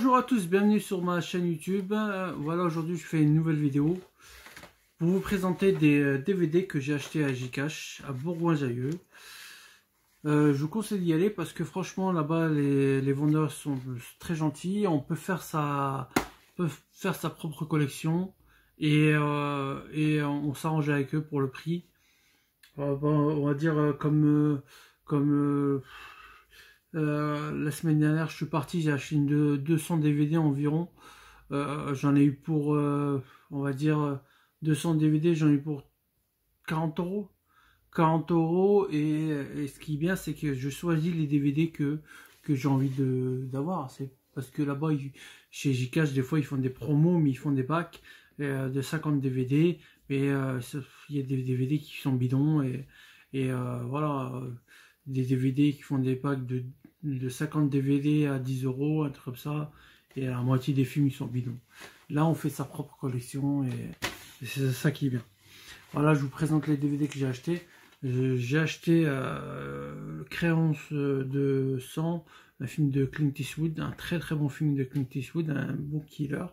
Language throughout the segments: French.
Bonjour à tous, bienvenue sur ma chaîne YouTube. Voilà, aujourd'hui je fais une nouvelle vidéo pour vous présenter des DVD que j'ai acheté à Gcash, à Bourgoin-Jallieu. Je vous conseille d'y aller parce que franchement là-bas les vendeurs sont très gentils. On peut faire sa propre collection et on s'arrange avec eux pour le prix. On va dire la semaine dernière, je suis parti, j'ai acheté 200 DVD environ. J'en ai eu pour, on va dire, 200 DVD, j'en ai eu pour 40 euros. 40 euros, et ce qui est bien, c'est que je choisis les DVD que j'ai envie d'avoir. C'est parce que là-bas, chez Gcash, des fois, ils font des promos, mais ils font des packs de 50 DVD. Mais il y a des DVD qui sont bidons, voilà. Des DVD qui font des packs de 50 DVD à 10 euros, un truc comme ça, et la moitié des films ils sont bidons. Là on fait sa propre collection et c'est ça qui est bien. Voilà, je vous présente les DVD que j'ai acheté. J'ai acheté Créance de sang, un film de Clint Eastwood, un très bon film de Clint Eastwood, un bon killer.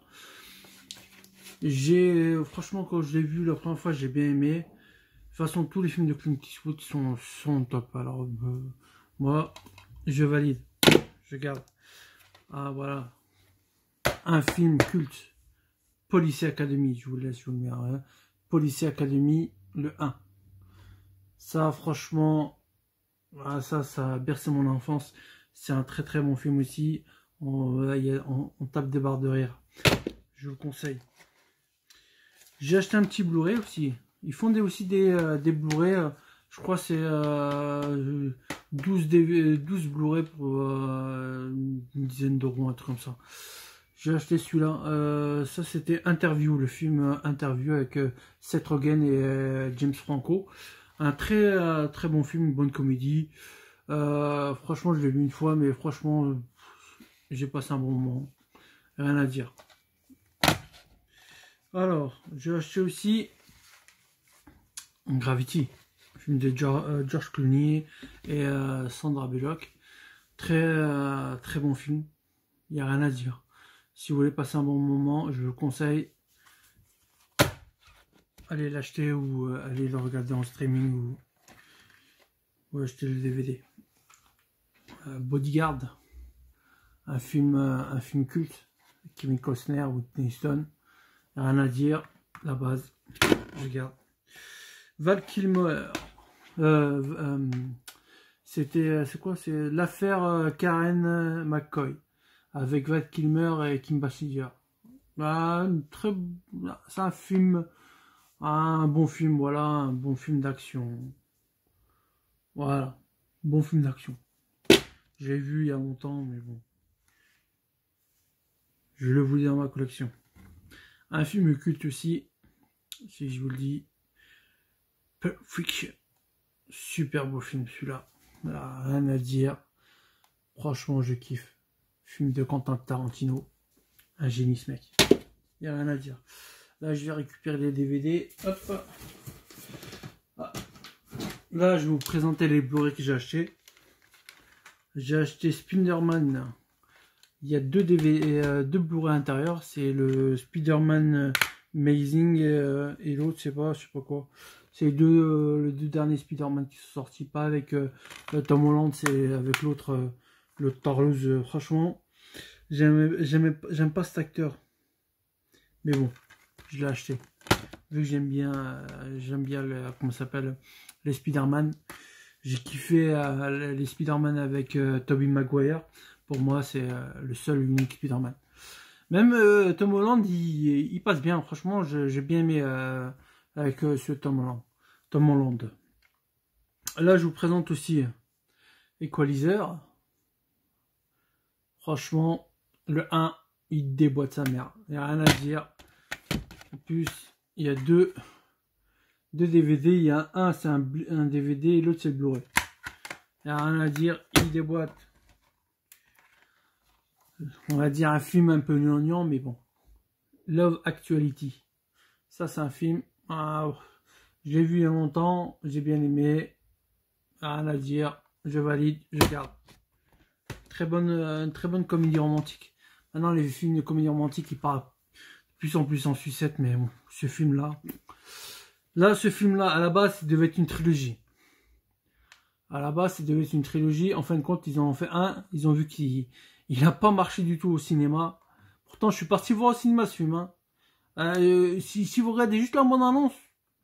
Franchement, quand je l'ai vu la première fois, j'ai bien aimé. De toute façon, tous les films de Clint Eastwood sont top. Alors, moi, je valide. Je garde. Ah, voilà. Un film culte. Police Academy. Je vous laisse, je vous le mets. Hein. Police Academy, le 1. Ça, franchement, ça a bercé mon enfance. C'est un très bon film aussi. On tape des barres de rire. Je vous le conseille. J'ai acheté un petit Blu-ray aussi. Ils font aussi des Blu-ray, je crois c'est 12 Blu-ray pour une dizaine d'euros, un truc comme ça. J'ai acheté celui-là. Ça c'était Interview, le film Interview avec Seth Rogen et James Franco. Un très bon film, une bonne comédie. Franchement, je l'ai vu une fois, mais franchement, j'ai passé un bon moment. Rien à dire. Alors, j'ai acheté aussi Gravity, film de George Clooney et Sandra Bullock. Très bon film, il n'y a rien à dire. Si vous voulez passer un bon moment, je vous conseille, allez l'acheter ou allez le regarder en streaming ou acheter le DVD. Bodyguard, un film culte, Kevin Costner, Whitney Houston. Rien à dire, la base, je garde. Val Kilmer, c'est quoi? C'est l'affaire Karen McCoy avec Val Kilmer et Kim Basinger. C'est un film, un bon film, voilà, un bon film d'action. Voilà, bon film d'action. J'ai vu il y a longtemps, mais bon, je le voulais dans ma collection. Un film culte aussi, si je vous le dis. Pulp Fiction. Super beau film celui-là. Voilà, rien à dire. Franchement, je kiffe. Film de Quentin Tarantino. Un génie ce mec. Il n'y a rien à dire. Là, je vais récupérer les DVD. Hop. Ah. Là, je vais vous présenter les Blu-ray que j'ai achetés. J'ai acheté Spider-Man. Il y a deux deux Blu-ray à l'intérieur. C'est le Spider-Man Amazing et l'autre, je sais pas quoi. C'est les deux derniers Spider-Man qui sont sortis, pas avec Tom Holland, c'est avec l'autre, le Tarlouse. Franchement, j'aime pas cet acteur. Mais bon, je l'ai acheté. Vu que j'aime bien comment ça s'appelle, les Spider-Man. J'ai kiffé les Spider-Man avec Tobey Maguire. Pour moi, c'est le seul unique Spider-Man. Même Tom Holland, il passe bien. Franchement, j'ai bien aimé avec ce Tom Holland. Là, je vous présente aussi Equalizer. Franchement, le 1, il déboîte sa mère. Il n'y a rien à dire. En plus, il y a deux DVD. Il y a un c'est un DVD et l'autre, c'est le Blu-ray. Il n'y a rien à dire. Il déboîte. On va dire un film un peu gnangnan, mais bon. Love Actuality. Ça, c'est un film. Je l'ai vu il y a longtemps. J'ai bien aimé. Rien à dire. Je valide. Je garde. Une très bonne comédie romantique. Maintenant, les films de comédie romantique, ils partent de plus en sucette, mais bon, ce film-là... Là, ce film-là, à la base, ça devait être une trilogie. À la base, ça devait être une trilogie. En fin de compte, ils en ont fait un. Ils ont vu qu'il n'a pas marché du tout au cinéma. Pourtant, je suis parti voir au cinéma ce film. Hein. Si vous regardez juste la bande-annonce,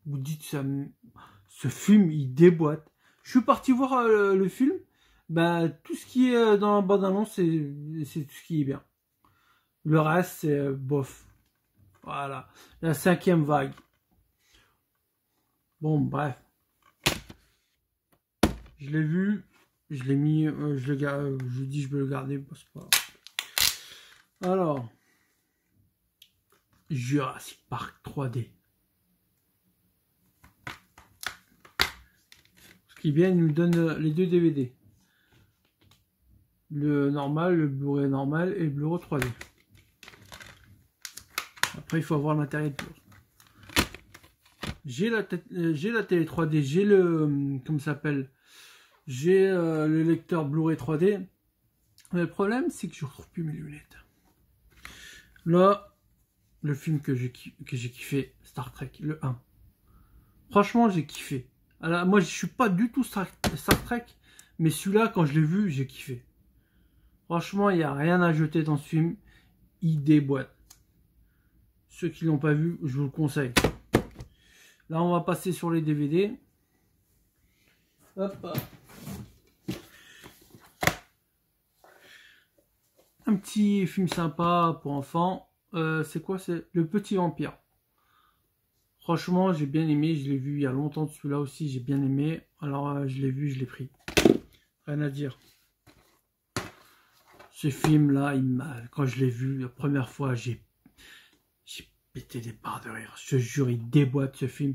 vous dites, ce film, il déboîte. Je suis parti voir le film. Ben, tout ce qui est dans la bande-annonce, c'est tout ce qui est bien. Le reste, c'est bof. Voilà. La 5e vague. Bon, bref. Je l'ai vu. Je l'ai mis. Je dis, je vais le garder. Parce que alors. Jurassic Park 3D. Ce qui est bien, il nous donne les 2 DVD. Le normal, le Blu-ray normal et le Blu-ray 3D. Après, il faut avoir le matériel pour. J'ai la télé 3D, j'ai le... Comment ça s'appelle? J'ai le lecteur Blu-ray 3D. Mais le problème, c'est que je ne retrouve plus mes lunettes. Là, le film que j'ai kiffé, Star Trek, le 1. Franchement, j'ai kiffé. Alors, moi, je suis pas du tout Star Trek, mais celui-là, quand je l'ai vu, j'ai kiffé. Franchement, il n'y a rien à jeter dans ce film. Il déboîte. Ceux qui l'ont pas vu, je vous le conseille. Là, on va passer sur les DVD. Hop. Un petit film sympa pour enfants. C'est quoi? C'est Le Petit Vampire. Franchement, j'ai bien aimé. Je l'ai vu il y a longtemps. Celui-là aussi, j'ai bien aimé. Alors, je l'ai vu, je l'ai pris. Rien à dire. Ce film-là, quand je l'ai vu la première fois, j'ai pété des barres de rire. Je te jure, il déboîte ce film.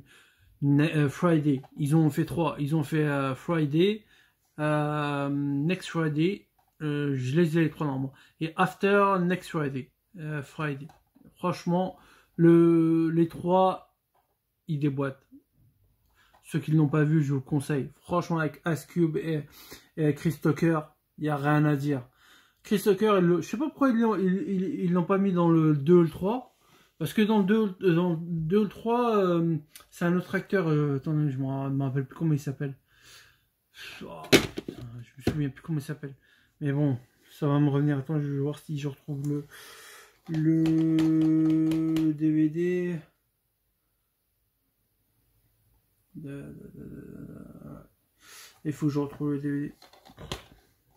Friday. Ils ont fait 3. Ils ont fait Friday, Next Friday. Je les ai les 3 normalement. Et After Next Friday. Friday. Franchement, les 3, ils déboîtent. Ceux qui ne l'ont pas vu, je vous le conseille. Franchement, avec Ice Cube et Chris Tucker, il n'y a rien à dire. Chris Tucker, je sais pas pourquoi ils l'ont pas mis dans le 2 ou le 3. Parce que dans le 2 ou le 3, c'est un autre acteur. Attendez, je ne me rappelle plus comment il s'appelle. Oh, je me souviens plus comment il s'appelle. Mais bon, ça va me revenir. Attends, je vais voir si je retrouve le DVD. Il faut que je retrouve le DVD.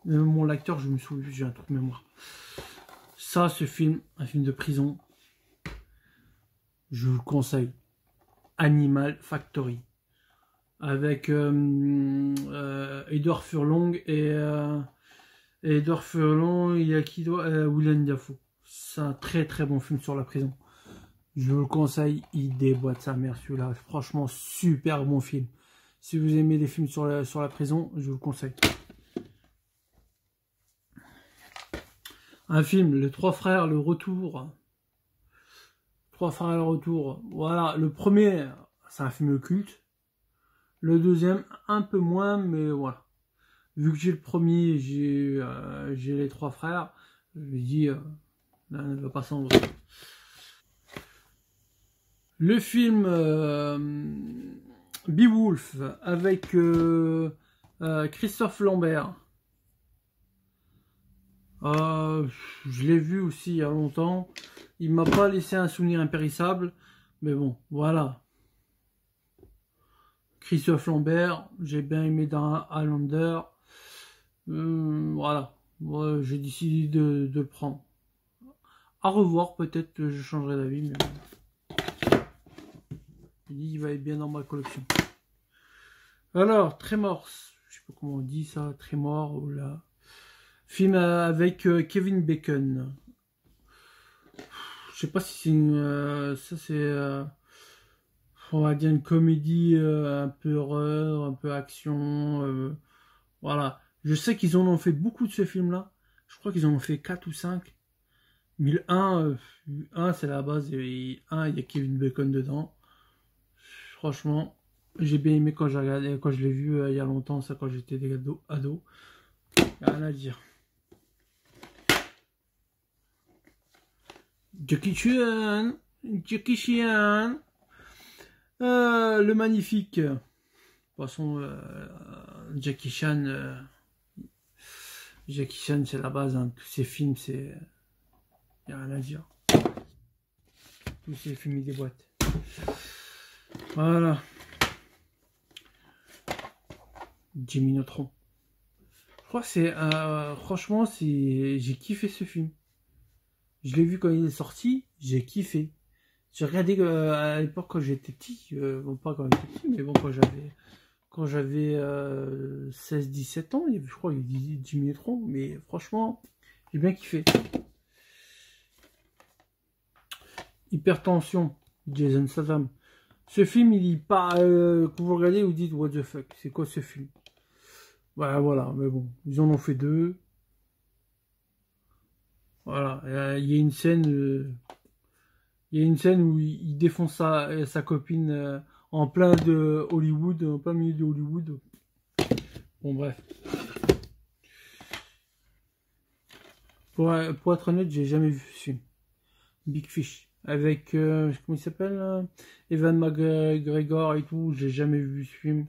Mon lecteur, je me souviens, j'ai un truc de mémoire. Ça, ce film, un film de prison, je vous le conseille. Animal Factory. Avec Edward Furlong et Edward Furlong, il y a qui doit Willem Dafoe. C'est un très très bon film sur la prison. Je vous le conseille, il déboîte sa mère celui-là. Franchement, super bon film. Si vous aimez les films sur la prison, je vous le conseille. Un film, Les Trois Frères, le retour. Trois Frères, le retour. Voilà, le premier, c'est un film culte. Le deuxième, un peu moins, mais voilà. Vu que j'ai le premier, j'ai les Trois Frères, je me dis, là, ne va pas s'en voir. Le film Beowulf avec Christophe Lambert. Je l'ai vu aussi il y a longtemps. Il m'a pas laissé un souvenir impérissable. Mais bon, voilà. Christophe Lambert, j'ai bien aimé dans Highlander. Voilà. J'ai décidé de le prendre. À revoir, peut-être que je changerai d'avis. Mais il va être bien dans ma collection. Alors, Tremors. Je sais pas comment on dit ça. Tremors ou là. Film avec Kevin Bacon. Je sais pas si c'est une... ça c'est... on va dire une comédie un peu horreur, un peu action. Voilà. Je sais qu'ils en ont fait beaucoup de ce film-là. Je crois qu'ils en ont fait 4 ou 5. Mais le 1 c'est la base. Et 1, il y a Kevin Bacon dedans. Franchement, j'ai bien aimé quand j'ai regardé, quand je l'ai vu il y a longtemps, ça quand j'étais ado. Rien à dire. Jackie Chan, Jackie Chan, le magnifique. De toute façon, Jackie Chan, c'est la base. Hein. Tous ces films, c'est, y a rien à dire. Tous ces films, ils déboîtent. Voilà. Jimmy Neutron. Je crois que c'est, franchement, j'ai kiffé ce film. Je l'ai vu quand il est sorti, j'ai kiffé. J'ai regardé à l'époque quand j'étais petit, bon pas quand j'étais petit, mais bon quand j'avais 16-17 ans, je crois il y a 10 minutes, mais franchement, j'ai bien kiffé. Hypertension, Jason Statham. Ce film, il est pas, quand vous regardez, vous dites what the fuck, c'est quoi ce film? Ouais, voilà, mais bon, ils en ont fait 2. Voilà, il y a une scène. Il y a une scène où il défonce sa copine en plein de Hollywood, en plein milieu de Hollywood. Bon bref. Pour être honnête, j'ai jamais vu ce film. Big Fish. Avec, comment il s'appelle Evan McGregor et tout. J'ai jamais vu ce film.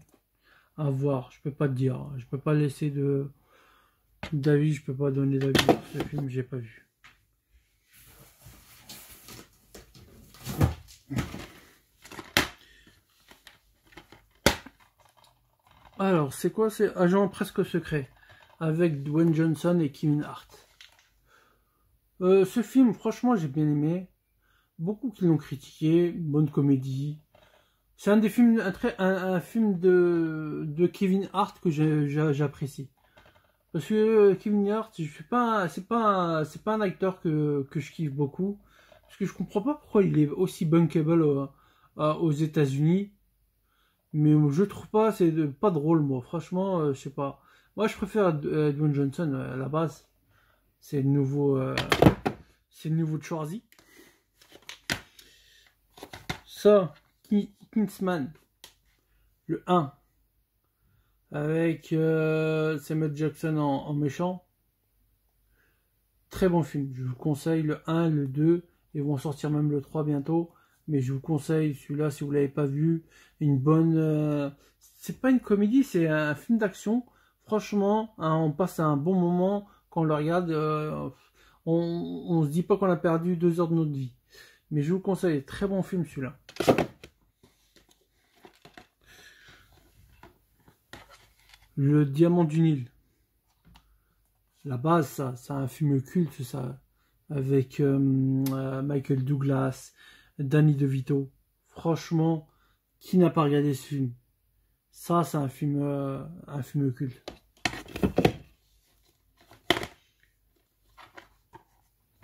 À voir, je peux pas te dire. Je peux pas laisser d'avis, je peux pas donner d'avis sur ce film, j'ai pas vu. Alors, c'est quoi? C'est Agent presque secret avec Dwayne Johnson et Kevin Hart. Ce film, franchement, j'ai bien aimé. Beaucoup qui l'ont critiqué. Bonne comédie. C'est un des films, un film de Kevin Hart que j'apprécie. Parce que Kevin Hart, c'est pas un acteur que je kiffe beaucoup. Parce que je comprends pas pourquoi il est aussi bankable aux États-Unis. Mais je trouve pas, c'est pas drôle, moi. Franchement, je sais pas. Moi, je préfère Dwayne Johnson à la base. C'est le nouveau Schwarzy. Ça, Kingsman, le 1, avec Samuel Jackson en méchant. Très bon film. Je vous conseille le 1, le 2. Ils vont sortir même le 3 bientôt. Mais je vous conseille celui-là si vous l'avez pas vu. Une bonne... c'est pas une comédie, c'est un film d'action. Franchement, hein, on passe un bon moment quand on le regarde. On se dit pas qu'on a perdu 2 heures de notre vie. Mais je vous conseille, très bon film celui-là. Le Diamant du Nil. La base, ça, c'est un film culte, ça. Avec Michael Douglas, Danny DeVito. Franchement, qui n'a pas regardé ce film? Ça, c'est un film culte.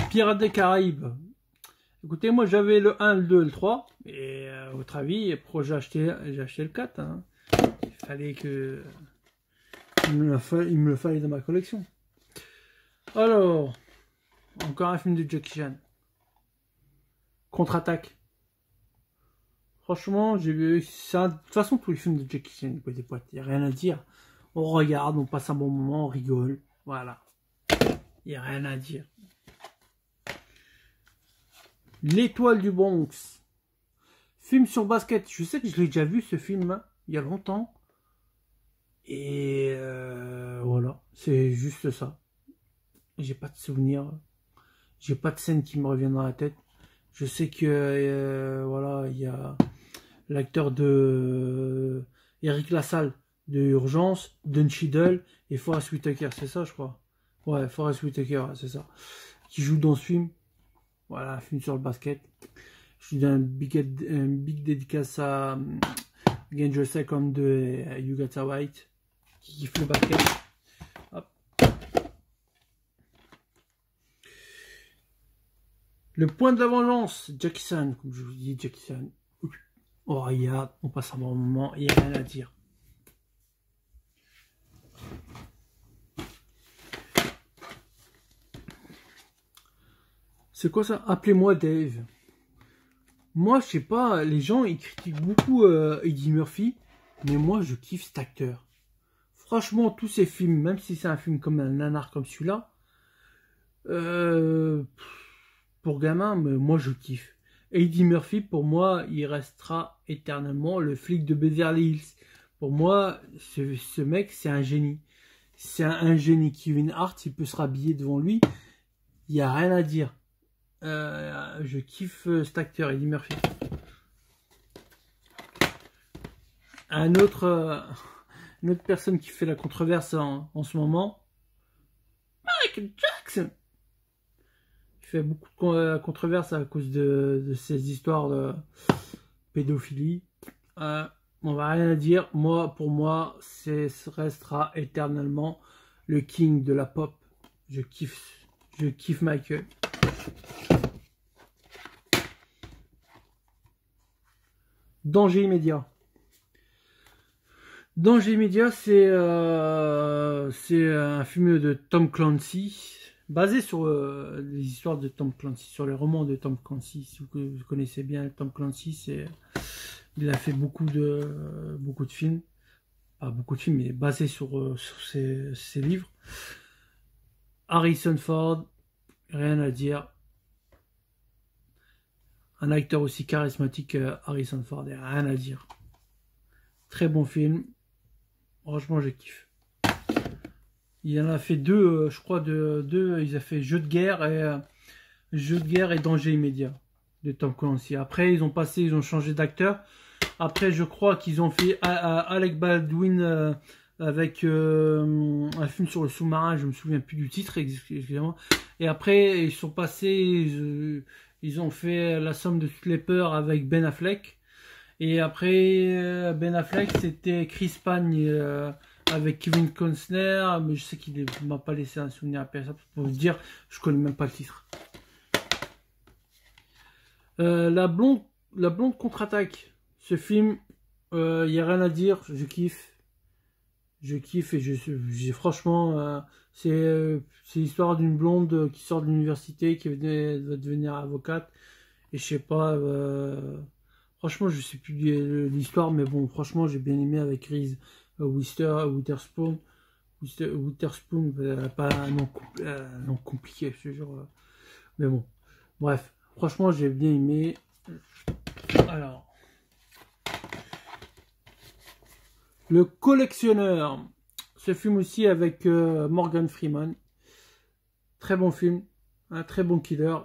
Pirates des Caraïbes. Écoutez, moi j'avais le 1, le 2, le 3. Et à votre avis, pourquoi j'ai acheté le 4 hein. Il fallait que... Il me le fallait dans ma collection. Alors, encore un film de Jackie Chan. Contre-attaque. Franchement, j'ai vu. De toute façon, tous les films de Jackie Chan, il n'y a rien à dire. On regarde, on passe un bon moment, on rigole. Voilà. Il n'y a rien à dire. L'étoile du Bronx. Film sur basket. Je sais que je l'ai déjà vu ce film hein, il y a longtemps. Et voilà, c'est juste ça. J'ai pas de souvenirs. J'ai pas de scène qui me reviennent dans la tête. Je sais que voilà, il y a l'acteur de Eric Lassalle de Urgence, Don Cheadle et Forest Whitaker, c'est ça je crois. Ouais, Forest Whitaker, c'est ça. Qui joue dans ce film. Voilà, un film sur le basket. Je dis un big dédicace à Ganger Second de Yugata White qui kiffe le basket. Hop. Le point de la vengeance, Jackie Chan, comme je vous dis, Jackie Chan. Oh, regarde, on passe un bon moment, il n'y a rien à dire. C'est quoi ça? Appelez-moi Dave. Moi, je sais pas, les gens, ils critiquent beaucoup Eddie Murphy, mais moi, je kiffe cet acteur. Franchement, tous ces films, même si c'est un film comme un nanar comme celui-là, pour gamin, mais moi je kiffe. Eddie Murphy, pour moi, il restera éternellement le flic de Beverly Hills. Pour moi, ce mec, c'est un génie. C'est un génie. Kevin Hart, il peut se rhabiller devant lui. Il n'y a rien à dire. Je kiffe cet acteur, Eddie Murphy. Une autre personne qui fait la controverse en ce moment, Michael Jackson. Il fait beaucoup de controverse à cause de ces histoires de pédophilie. On va rien à dire. Pour moi, ce restera éternellement le king de la pop. Je kiffe Michael. Danger immédiat. Danger immédiat, c'est un film de Tom Clancy, basé sur les histoires de Tom Clancy, sur les romans de Tom Clancy. Si vous connaissez bien Tom Clancy, il a fait beaucoup de films, pas beaucoup de films, mais basé sur ses livres. Harrison Ford, rien à dire. Un acteur aussi charismatique Harrison Ford, rien à dire. Très bon film. Franchement, je kiffe. Il en a fait deux, je crois, il a fait Jeu de guerre et Danger immédiat de Tom Clancy. Après, ils ont changé d'acteur. Après, je crois qu'ils ont fait Alec Baldwin avec un film sur le sous-marin. Je me souviens plus du titre, excusez-moi. Et après, ils sont passés, ils ont fait La somme de toutes les peurs avec Ben Affleck. Et après, Ben Affleck, c'était Chris Pine avec Kevin Costner, mais je sais qu'il ne m'a pas laissé un souvenir à personne. Pour vous dire, je connais même pas le titre. La blonde contre-attaque. Ce film, il n'y a rien à dire, je kiffe. Je kiffe et franchement, c'est l'histoire d'une blonde qui sort de l'université, qui va devenir avocate. Et je sais pas... franchement, je sais plus l'histoire, mais bon, franchement, j'ai bien aimé avec Reese Witherspoon. Witherspoon, pas un nom compliqué, je te jure. Mais bon, bref, franchement, j'ai bien aimé. Alors, Le Collectionneur, ce film aussi avec Morgan Freeman. Très bon film, un très bon killer.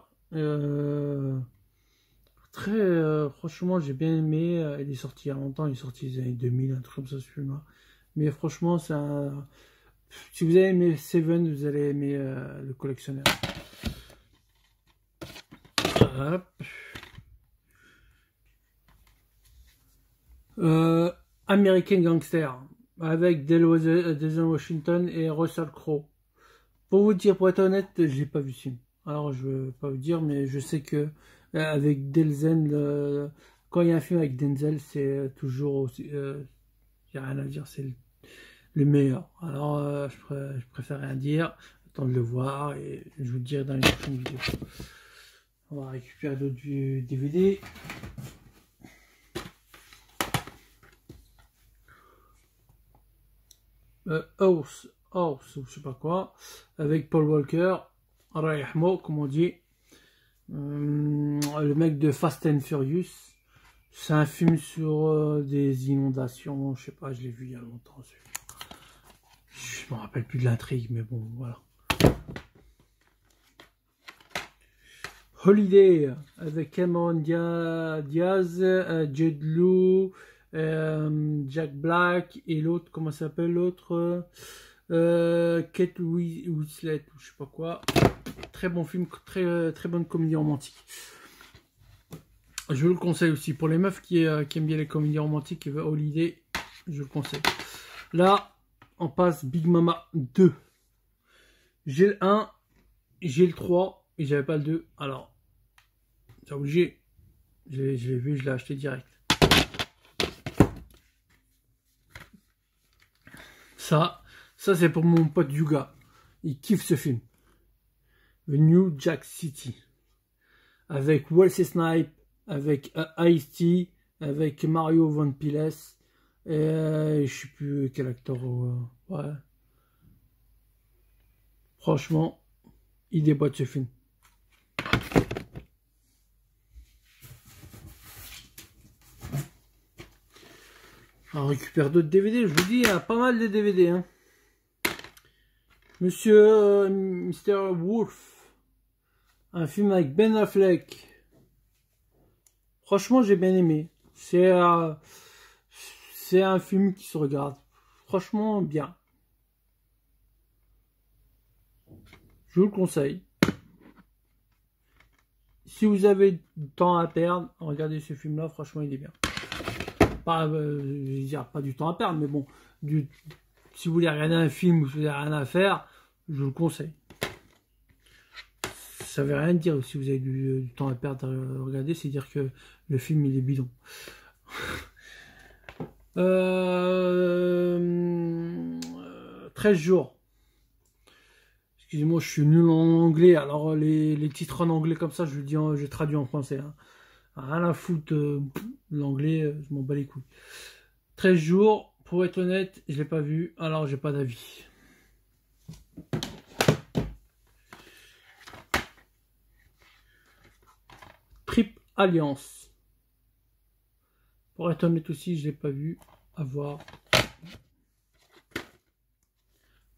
Franchement, j'ai bien aimé. Il est sorti il y a longtemps, il est sorti les années 2000, un truc comme ça, ce film-là. Mais franchement, si vous avez aimé Seven, vous allez aimer Le Collectionneur. American Gangster, avec Denzel Washington et Russell Crowe. Pour être honnête, j'ai pas vu ce film. Alors, je veux pas vous dire, mais je sais que avec Denzel, quand il y a un film avec Denzel, c'est toujours aussi, il n'y a rien à dire, c'est le meilleur. Alors, je préfère rien dire, attendre de le voir et je vous le dirai dans les prochaines vidéos. On va récupérer d'autres DVD. House, ou je sais pas quoi, avec Paul Walker, Rayahmo, comme on dit. Le mec de Fast and Furious. C'est un film sur des inondations, je sais pas, je l'ai vu il y a longtemps. Je me rappelle plus de l'intrigue, mais bon, voilà. Holiday, avec Cameron Diaz, Jude Law, Jack Black, et l'autre, comment s'appelle l'autre, Kate Winslet, ou je sais pas quoi. Très bon film, très bonne comédie romantique. Je vous le conseille aussi. Pour les meufs qui aiment bien les comédies romantiques et veulent Holiday, je le conseille. Là, on passe Big Mama 2. J'ai le 1, j'ai le 3, et j'avais pas le 2. Alors, c'est obligé. Je l'ai vu, je l'ai acheté direct. Ça c'est pour mon pote Yuga. Il kiffe ce film. The New Jack City. Avec Wesley Snipes, avec Ice-T, avec Mario Van Peebles, et je sais plus quel acteur. Ouais. Franchement, il déboîte ce film. On récupère d'autres DVD, je vous dis, il y a pas mal de DVD. Hein. Monsieur Mr. Wolf. Un film avec Ben Affleck. Franchement, j'ai bien aimé. C'est un film qui se regarde. Franchement, bien. Je vous le conseille. Si vous avez du temps à perdre, regardez ce film-là. Franchement, il est bien. Pas, je veux dire, pas du temps à perdre, mais bon, si vous voulez regarder un film ou si vous n'avez rien à faire, je vous le conseille. Ça veut rien dire si vous avez du temps à perdre à regarder, c'est dire que le film il est bidon. 13 jours. Excusez-moi, je suis nul en anglais, alors les titres en anglais comme ça, je traduis en français. Hein. Rien à foutre, l'anglais, je m'en bats les couilles. 13 jours, pour être honnête, je l'ai pas vu, alors j'ai pas d'avis. Trip Alliance. Pour être honnête aussi, je l'ai pas vu. À voir.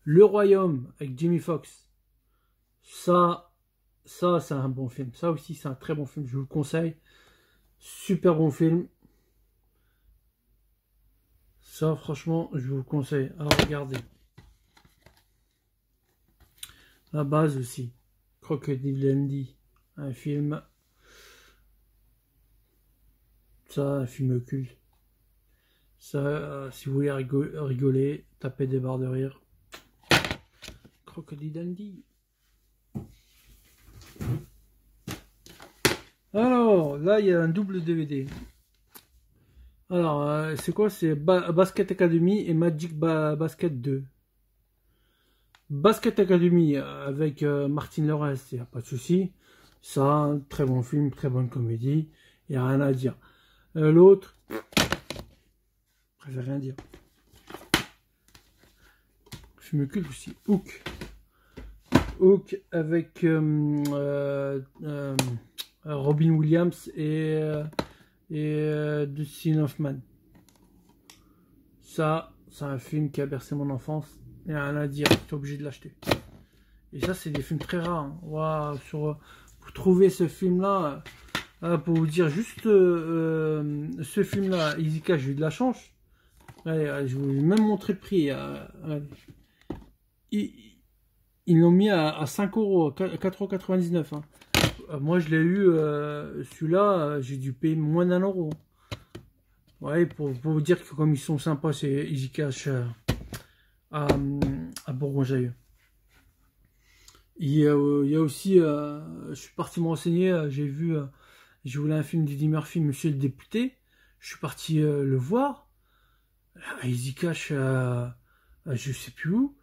Le Royaume avec Jamie Foxx. Ça c'est un bon film. Ça aussi, c'est un très bon film. Je vous le conseille. Super bon film. Ça, franchement, je vous le conseille. Alors, regardez. La base aussi. Crocodile Dundee. Un film. Ça, un film culte. Ça, si vous voulez rigoler, tapez des barres de rire. Crocodile Dundee. Alors, là, il y a un double DVD. Alors, c'est quoi? C'est Basket Academy et Magic Basket 2. Basket Academy avec Martin Lawrence, il n'y a pas de souci. Ça, un très bon film, très bonne comédie. Il n'y a rien à dire. L'autre, je préfère rien dire. Film culte aussi. Hook. Hook avec Robin Williams et Dustin Hoffman. Ça, c'est un film qui a bercé mon enfance. Il n'y a rien à dire, j'étais obligé de l'acheter. Et ça, c'est des films très rares. Hein. Wow, pour trouver ce film-là, pour vous dire juste ce film-là, Easy j'ai eu de la chance. Allez, je vais même montrer le prix. Ils l'ont mis à 5 euros, 4,99 €. Hein. Moi, je l'ai eu, celui-là, j'ai dû payer moins d'1 euro. Ouais, pour vous dire que comme ils sont sympas, c'est Easy Cash à Bourgoin-Jallieu. Il y a aussi, je suis parti me renseigner, j'ai voulu un film d'Eddie Murphy, Monsieur le député. Je suis parti le voir. Easy Cash, je sais plus où.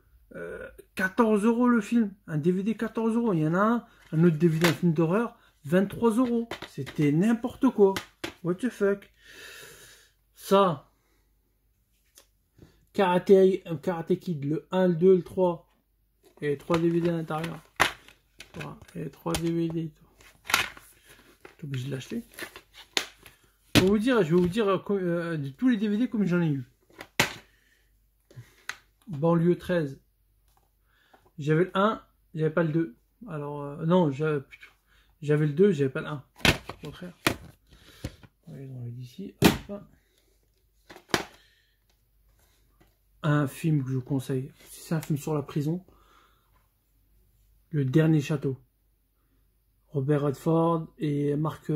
14 € le film, un DVD 14 €. Il y en a un autre DVD, un film d'horreur, 23 €. C'était n'importe quoi. What the fuck. Ça, Karate Kid, le 1, le 2, le 3. Et 3 DVD à l'intérieur. Voilà. Et 3 DVD. T'es obligé de l'acheter. Je vais vous dire de tous les DVD comme j'en ai eu. Banlieue 13. J'avais le 1, j'avais pas le 2. Alors, non, j'avais le 2, j'avais pas le 1. Au contraire. Allez, on va d'ici. Un film que je vous conseille. C'est un film sur la prison. Le Dernier Château. Robert Redford et Marc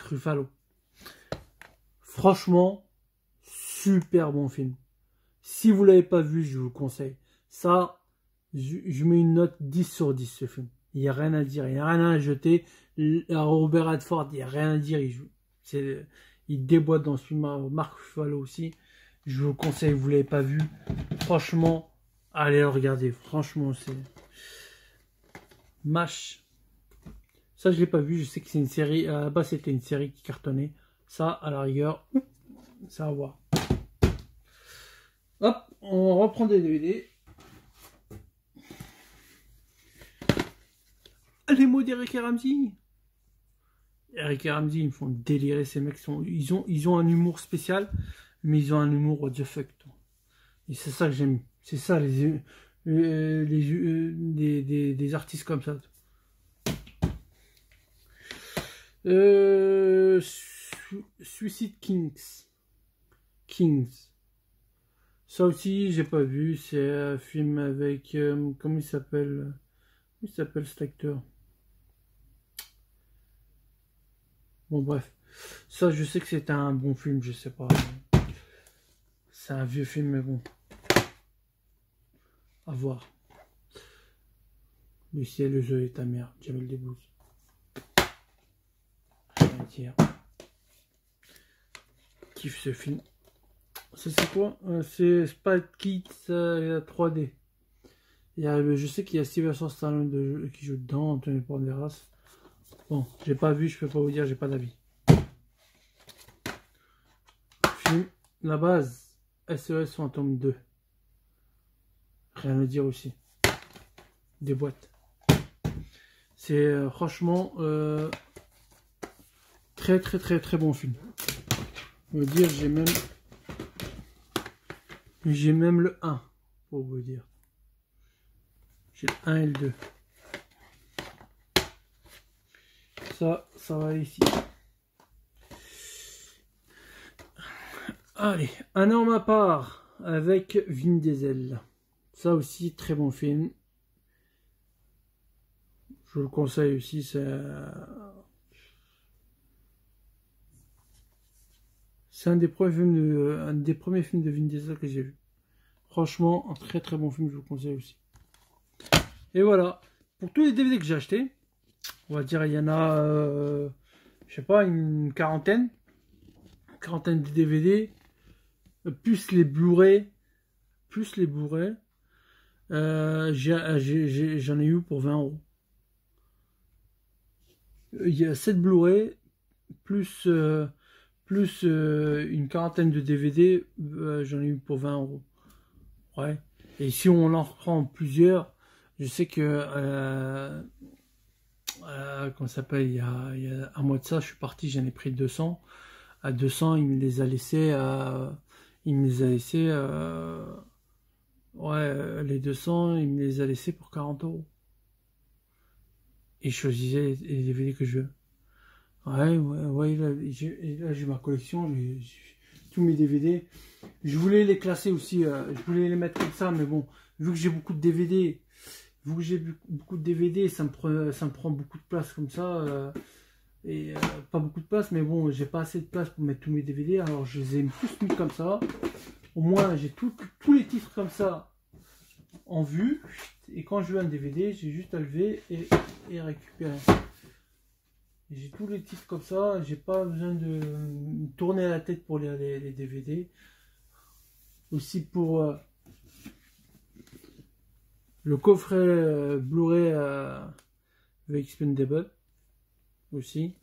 Ruffalo. Franchement, super bon film. Si vous l'avez pas vu, je vous le conseille. Ça, je mets une note 10 sur 10 ce film. Il n'y a rien à dire, il n'y a rien à jeter. Robert Redford, il n'y a rien à dire. Il déboîte dans ce film. Marc Ruffalo aussi. Je vous le conseille, vous ne l'avez pas vu. Franchement, allez le regarder. Franchement, c'est... MASH. Ça, je ne l'ai pas vu. Je sais que c'est une série. À la base, c'était une série qui cartonnait. Ça, à la rigueur, ça va voir. Hop, on reprend des DVD. Les mots d'Eric et Ramsey. Eric et Ramsey, ils me font délirer. Ces mecs, ils ont un humour spécial, mais ils ont un humour what the fuck. Et c'est ça que j'aime. C'est ça, des artistes comme ça. Suicide Kings. Ça aussi, j'ai pas vu. C'est un film avec... comment il s'appelle? Comment il s'appelle cet acteur? Bon, bref. Ça, je sais que c'est un bon film, je sais pas. C'est un vieux film, mais bon. À voir. Le ciel, le jeu et ta mère. Jamel Debbouze. Rien à dire. Kiffe ce film. Ça, c'est quoi? C'est Spy Kids 3D. Je sais qu'il y a Sylvester Stallone qui joue dedans, Anthony Banderas. Bon, j'ai pas vu, je peux pas vous dire, j'ai pas d'avis. Film, la base, SOS Fantôme 2. Rien à dire aussi. Des boîtes. C'est franchement très bon film. Je veux dire, j'ai même le 1 pour vous dire. J'ai le 1 et le 2. Ça va ici. Allez, Un homme à part avec Vin Diesel. Ça aussi, très bon film. Je le conseille aussi. C'est un des premiers films de Vin Diesel que j'ai vu. Franchement, un très bon film, je vous le conseille aussi. Et voilà, pour tous les DVD que j'ai achetés, on va dire il y en a, je sais pas, une quarantaine de DVD, plus les Blu-ray, j'en ai eu pour 20 €. Il y a 7 Blu-ray, plus une quarantaine de DVD, j'en ai eu pour 20 €. Ouais. Et si on en reprend plusieurs, je sais que comment ça s'appelle, il y a un mois de ça, je suis parti, j'en ai pris 200. À 200, il me les a laissés ouais, les 200, il me les a laissés pour 40 €. Et je choisissais les DVD que je veux. Ouais, là j'ai ma collection, j'ai tous mes DVD. Je voulais les classer aussi, je voulais les mettre comme ça, mais bon, vu que j'ai beaucoup de DVD, ça me prend beaucoup de place comme ça, pas beaucoup de place, mais bon, j'ai pas assez de place pour mettre tous mes DVD, alors je les ai tous mis comme ça. Au moins, j'ai tous les titres comme ça en vue, et quand je veux un DVD, j'ai juste à lever et récupérer. J'ai tous les titres comme ça, j'ai pas besoin de me tourner la tête pour les DVD. Aussi pour le coffret Blu-ray avec Expendable aussi.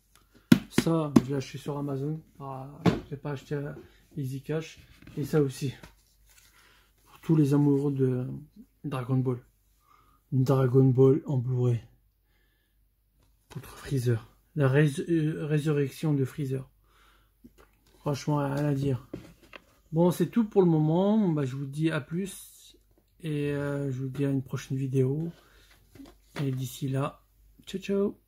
Ça, je l'ai acheté sur Amazon. Je l'ai pas acheté à Easy Cash. Et ça aussi. Pour tous les amoureux de Dragon Ball. Dragon Ball en Blu-ray. Contre Freezer. La résurrection de Freezer. Franchement, rien à dire. Bon, c'est tout pour le moment. Bah, je vous dis à plus. Et je vous dis à une prochaine vidéo. Et d'ici là, ciao ciao.